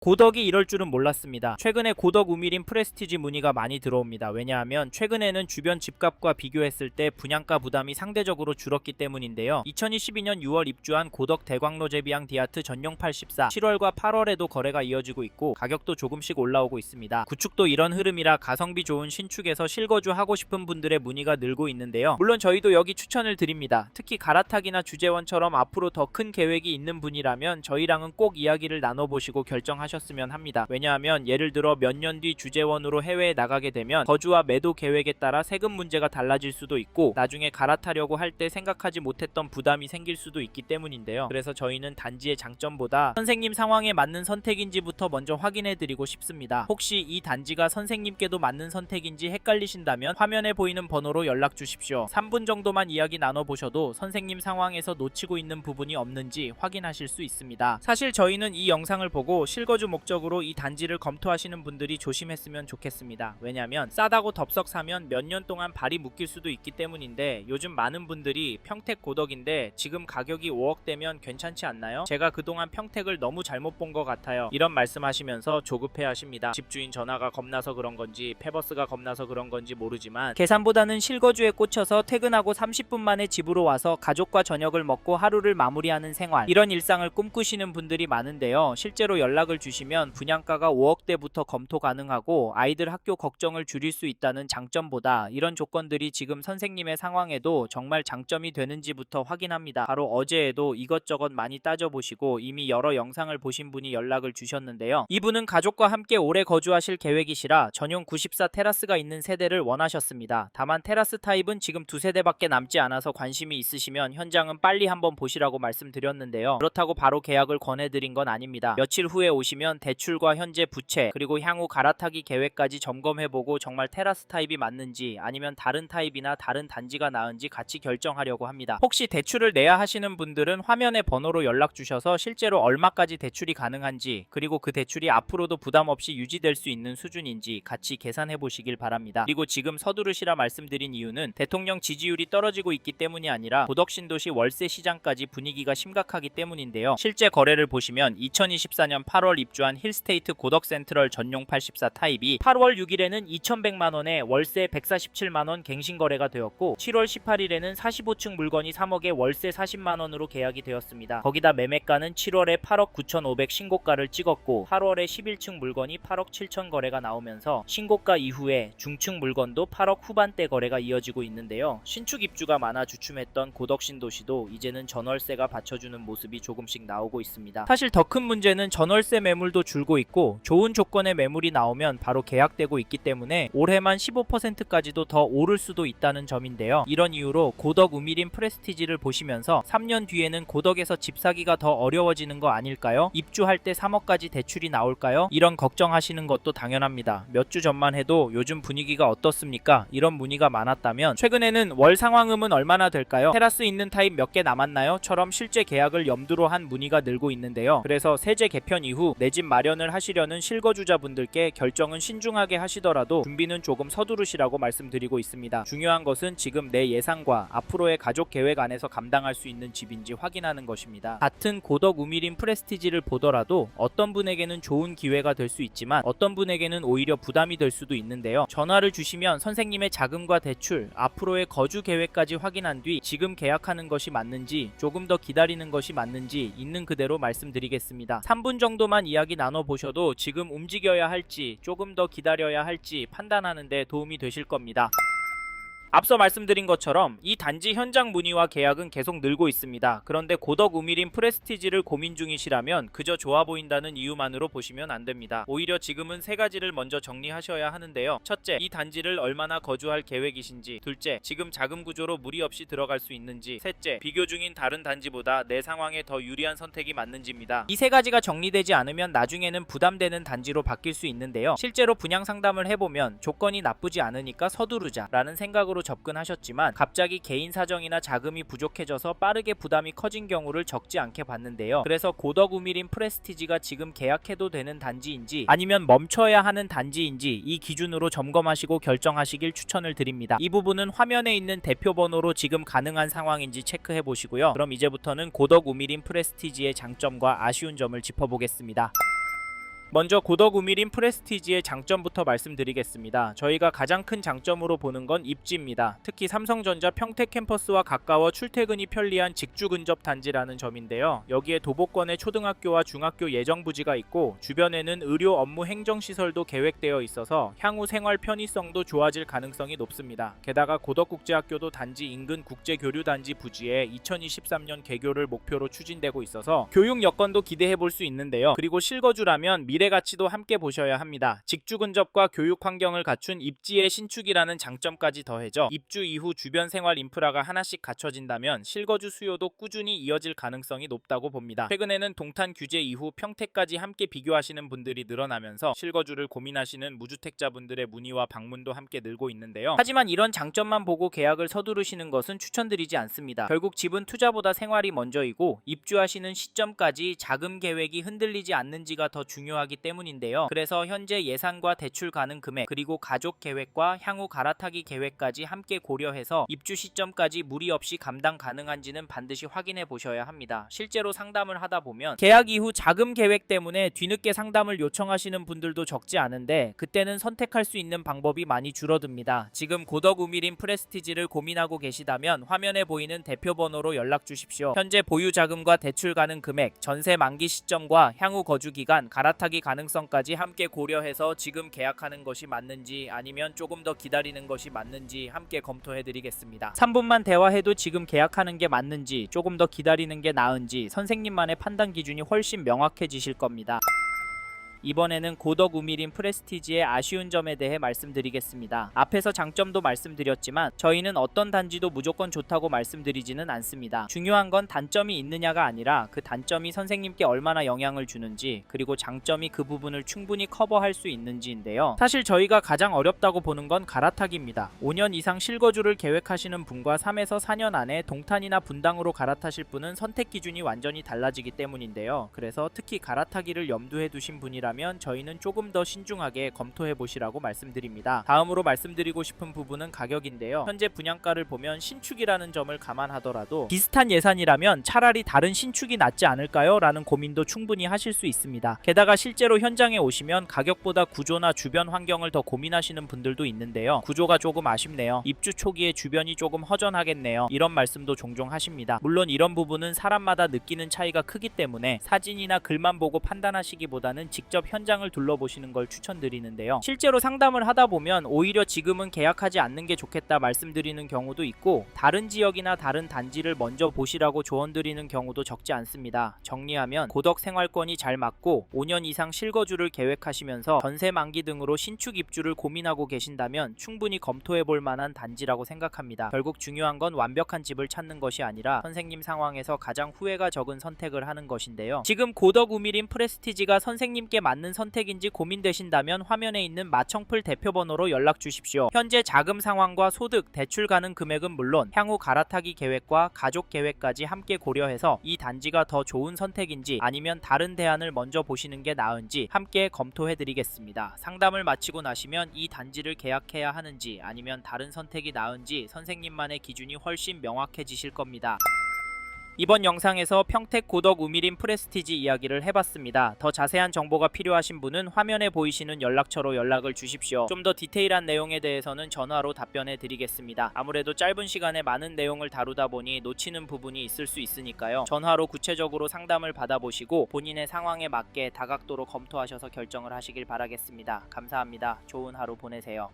고덕이 이럴 줄은 몰랐습니다. 최근에 고덕 우미린 프레스티지 문의가 많이 들어옵니다. 왜냐하면 최근에는 주변 집값과 비교했을 때 분양가 부담이 상대적으로 줄었기 때문인데요. 2022년 6월 입주한 고덕 대광로 제비양 디아트 전용 84 7월과 8월에도 거래가 이어지고 있고 가격도 조금씩 올라오고 있습니다. 구축도 이런 흐름이라 가성비 좋은 신축에서 실거주 하고 싶은 분들의 문의가 늘고 있는데요. 물론 저희도 여기 추천을 드립니다. 특히 갈아타기나 주재원처럼 앞으로 더 큰 계획이 있는 분이라면 저희랑은 꼭 이야기를 나눠보시고 결정하셨으면 합니다. 왜냐하면 예를 들어 몇 년 뒤 주재원으로 해외에 나가게 되면 거주와 매도 계획에 따라 세금 문제가 달라질 수도 있고 나중에 갈아타려고 할 때 생각하지 못했던 부담이 생길 수도 있기 때문인데요. 그래서 저희는 단지의 장점보다 선생님 상황에 맞는 선택인지부터 먼저 확인해드리고 싶습니다. 혹시 이 단지가 선생님께도 맞는 선택인지 헷갈리신다면 화면에 보이는 번호로 연락 주십시오. 3분 정도만 이야기 나눠보셔도 선생님 상황에서 놓치고 있는 부분이 없는지 확인하실 수 있습니다. 사실 저희는 이 영상을 보고 실거주 목적으로 이 단지를 검토하시는 분들이 조심했으면 좋겠습니다. 왜냐하면 싸다고 덥석 사면 몇 년 동안 발이 묶일 수도 있기 때문인데 요즘 많은 분들이 평택 고덕인데 지금 가격이 5억대면 괜찮지 않나요? 제가 그동안 평택을 너무 잘못 본 것 같아요. 이런 말씀하시면서 조급해 하십니다. 집주인 전화가 겁나서 그런 건지 페버스가 겁나서 그런 건지 모르지만 계산보다는 실거주에 꽂혀서 퇴근하고 30분 만에 집으로 와서 가족과 저녁을 먹고 하루를 마무리하는 생활, 이런 일상을 꿈꾸시는 분들이 많은데요. 실제로 연락을 주시면 분양가가 5억대부터 검토 가능하고 아이들 학교 걱정을 줄일 수 있다는 장점보다 이런 조건들이 지금 선생님의 상황에도 정말 장점이 되는지부터 확인합니다. 바로 어제에도 이것저것 많이 따져보시고 이미 여러 영상을 보신 분이 연락을 주셨는데요. 이분은 가족과 함께 오래 거주하실 계획이시라 전용 94 테라스가 있는 세대를 원하셨습니다. 다만 테라스 타입은 지금 2세대밖에 남지 않아서 관심이 있으시면 현장은 빨리 한번 보시라고 말씀드렸는데요. 그렇다고 바로 계약을 권해드린 건 아닙니다. 며칠 후에 오시면 대출과 현재 부채 그리고 향후 갈아타기 계획까지 점검해보고 정말 테라스 타입이 맞는지 아니면 다른 타입이나 다른 단지가 나은지 같이 결정하려고 합니다. 혹시 대출을 내야 하시는 분들은 화면의 번호로 연락 주셔서 실제로 얼마까지 대출이 가능한지 그리고 그 대출이 앞으로도 부담 없이 유지될 수 있는 수준인지 같이 계산해 보시길 바랍니다. 그리고 지금 서두르시라 말씀드린 이유는 대통령 지지율이 떨어지고 있기 때문이 아니라 고덕 신도시 월세 시장까지 분위기가 심각하기 때문인데요. 실제 거래를 보시면 2024년 8월 입주한 힐스테이트 고덕 센트럴 전용 84 타입이 8월 6일에는 2,100만원에 월세 147만원 갱신 거래가 되었고 7월 18일에는 45층 물건이 3억에 월세 40만원으로 계약이 되었습니다. 거기다 매매가는 7월에 8억 9,500 신고가를 찍었고 8월에 11층 물건이 8억 7천 거래가 나오면서 신고가 이후에 중층 물건도 8억 후반대 거래가 이어지고 있는데요. 신축 입주가 많아 주춤했던 고덕 신도시도 이제는 전월세가 받쳐주는 모습이 조금씩 나오고 있습니다. 사실 더 큰 문제는 전월세 매물도 줄고 있고 좋은 조건의 매물이 나오면 바로 계약되고 있기 때문에 올해만 15%까지도 더 오를 수도 있다는 점인데요. 이런 이유로 고덕 우미린 프레스티지를 보시면서 3년 뒤에는 고덕에서 집 사기가 더 어려워지는 거 아닐까요? 입주할 때 3억까지 대출이 나올까요? 이런 걱정하시는 것도 당연합니다. 몇 주 전만 해도 요즘 분위기가 어떻습니까? 이런 문의가 많았다면 최근에는 월 상황음은 얼마나 될까요? 테라스 있는 타입 몇 개 남았나요? 처럼 실제 계약을 염두로 한 문의가 늘고 있는데요. 그래서 세제 개편 이후 내 집 마련을 하시려는 실거주자분들께 결정은 신중하게 하시더라도 준비는 조금 서두르시라고 말씀드리고 있습니다. 중요한 것은 지금 내 예상과 앞으로의 가족 계획 안에서 감당할 수 있는 집인지 확인하는 것입니다. 같은 고덕 우미린 프레스티지를 보더라도 어떤 분에게는 좋은 기회가 될 수 있지만 어떤 분에게는 오히려 부담이 될 수도 있는데요. 전화를 주시면 선생님의 자금과 대출, 앞으로의 거주 계획까지 확인한 뒤 지금 계약하는 것이 맞는지 조금 더 기다리는 것이 맞는지 있는 그대로 말씀드리겠습니다. 3분 정도만 이야기 나눠보셔도 지금 움직여야 할지 조금 더 기다려야 할지 판단하는 데 도움이 되실 겁니다. 앞서 말씀드린 것처럼 이 단지 현장 문의와 계약은 계속 늘고 있습니다. 그런데 고덕 우미린 프레스티지를 고민 중이시라면 그저 좋아 보인다는 이유만으로 보시면 안됩니다. 오히려 지금은 세 가지를 먼저 정리하셔야 하는데요. 첫째, 이 단지를 얼마나 거주할 계획이신지. 둘째, 지금 자금 구조로 무리 없이 들어갈 수 있는지. 셋째, 비교 중인 다른 단지보다 내 상황에 더 유리한 선택이 맞는지입니다. 이 세 가지가 정리되지 않으면 나중에는 부담되는 단지로 바뀔 수 있는데요. 실제로 분양 상담을 해보면 조건이 나쁘지 않으니까 서두르자 라는 생각으로 접근하셨지만 갑자기 개인 사정이나 자금이 부족해져서 빠르게 부담이 커진 경우를 적지 않게 봤는데요. 그래서 고덕 우미린 프레스티지가 지금 계약해도 되는 단지인지 아니면 멈춰야 하는 단지인지 이 기준으로 점검하시고 결정하시길 추천을 드립니다. 이 부분은 화면에 있는 대표 번호로 지금 가능한 상황인지 체크해 보시고요. 그럼 이제부터는 고덕 우미린 프레스티지의 장점과 아쉬운 점을 짚어보겠습니다. 먼저 고덕 우미린 프레스티지의 장점부터 말씀드리겠습니다. 저희가 가장 큰 장점으로 보는 건 입지입니다. 특히 삼성전자 평택 캠퍼스와 가까워 출퇴근이 편리한 직주 근접 단지라는 점인데요. 여기에 도보권의 초등학교와 중학교 예정부지가 있고 주변에는 의료 업무 행정시설도 계획되어 있어서 향후 생활 편의성도 좋아질 가능성이 높습니다. 게다가 고덕국제학교도 단지 인근 국제교류단지 부지에 2023년 개교를 목표로 추진되고 있어서 교육 여건도 기대해 볼 수 있는데요. 그리고 실거주라면 미래 가치도 함께 보셔야 합니다. 직주 근접과 교육 환경을 갖춘 입지의 신축이라는 장점까지 더해져 입주 이후 주변 생활 인프라가 하나씩 갖춰진다면 실거주 수요도 꾸준히 이어질 가능성이 높다고 봅니다. 최근에는 동탄 규제 이후 평택까지 함께 비교하시는 분들이 늘어나면서 실거주를 고민하시는 무주택자분들의 문의와 방문도 함께 늘고 있는데요. 하지만 이런 장점만 보고 계약을 서두르시는 것은 추천드리지 않습니다. 결국 집은 투자보다 생활이 먼저이고 입주하시는 시점까지 자금 계획이 흔들리지 않는지가 더 중요하기 때문인데요. 그래서 현재 예산과 대출 가능 금액 그리고 가족 계획과 향후 갈아타기 계획까지 함께 고려해서 입주 시점까지 무리 없이 감당 가능한지는 반드시 확인해 보셔야 합니다. 실제로 상담을 하다 보면 계약 이후 자금 계획 때문에 뒤늦게 상담을 요청하시는 분들도 적지 않은데 그때는 선택할 수 있는 방법이 많이 줄어듭니다. 지금 고덕 우미린 프레스티지를 고민하고 계시다면 화면에 보이는 대표 번호로 연락 주십시오. 현재 보유 자금과 대출 가능 금액, 전세 만기 시점과 향후 거주 기간, 갈아타기 가능성까지 함께 고려해서 지금 계약하는 것이 맞는지 아니면 조금 더 기다리는 것이 맞는지 함께 검토해 드리겠습니다. 3분만 대화해도 지금 계약하는 게 맞는지 조금 더 기다리는 게 나은지 선생님만의 판단 기준이 훨씬 명확해지실 겁니다. 이번에는 고덕 우미린 프레스티지의 아쉬운 점에 대해 말씀드리겠습니다. 앞에서 장점도 말씀드렸지만 저희는 어떤 단지도 무조건 좋다고 말씀드리지는 않습니다. 중요한 건 단점이 있느냐가 아니라 그 단점이 선생님께 얼마나 영향을 주는지 그리고 장점이 그 부분을 충분히 커버할 수 있는지인데요. 사실 저희가 가장 어렵다고 보는 건 갈아타기입니다. 5년 이상 실거주를 계획하시는 분과 3에서 4년 안에 동탄이나 분당으로 갈아타실 분은 선택 기준이 완전히 달라지기 때문인데요. 그래서 특히 갈아타기를 염두에 두신 분이라 저희는 조금 더 신중하게 검토해 보시라고 말씀드립니다. 다음으로 말씀드리고 싶은 부분은 가격인데요. 현재 분양가를 보면 신축이라는 점을 감안하더라도 비슷한 예산이라면 차라리 다른 신축이 낫지 않을까요? 라는 고민도 충분히 하실 수 있습니다. 게다가 실제로 현장에 오시면 가격보다 구조나 주변 환경을 더 고민하시는 분들도 있는데요. 구조가 조금 아쉽네요. 입주 초기에 주변이 조금 허전하겠네요. 이런 말씀도 종종 하십니다. 물론 이런 부분은 사람마다 느끼는 차이가 크기 때문에 사진이나 글만 보고 판단하시기보다는 직접 현장을 둘러보시는 걸 추천드리는데요. 실제로 상담을 하다 보면 오히려 지금은 계약하지 않는 게 좋겠다 말씀드리는 경우도 있고 다른 지역이나 다른 단지를 먼저 보시라고 조언드리는 경우도 적지 않습니다. 정리하면 고덕 생활권이 잘 맞고 5년 이상 실거주를 계획하시면서 전세 만기 등으로 신축 입주를 고민하고 계신다면 충분히 검토해 볼 만한 단지라고 생각합니다. 결국 중요한 건 완벽한 집을 찾는 것이 아니라 선생님 상황에서 가장 후회가 적은 선택을 하는 것인데요. 지금 고덕 우미린 프레스티지가 선생님께 맞는 선택인지 고민되신다면 화면에 있는 마청풀 대표번호로 연락 주십시오. 현재 자금 상황과 소득, 대출 가능 금액은 물론 향후 갈아타기 계획과 가족 계획까지 함께 고려해서 이 단지가 더 좋은 선택인지 아니면 다른 대안을 먼저 보시는 게 나은지 함께 검토해 드리겠습니다. 상담을 마치고 나시면 이 단지를 계약해야 하는지 아니면 다른 선택이 나은지 선생님만의 기준이 훨씬 명확해지실 겁니다. 이번 영상에서 평택 고덕 우미린 프레스티지 이야기를 해봤습니다. 더 자세한 정보가 필요하신 분은 화면에 보이시는 연락처로 연락을 주십시오. 좀 더 디테일한 내용에 대해서는 전화로 답변해 드리겠습니다. 아무래도 짧은 시간에 많은 내용을 다루다 보니 놓치는 부분이 있을 수 있으니까요. 전화로 구체적으로 상담을 받아보시고 본인의 상황에 맞게 다각도로 검토하셔서 결정을 하시길 바라겠습니다. 감사합니다. 좋은 하루 보내세요.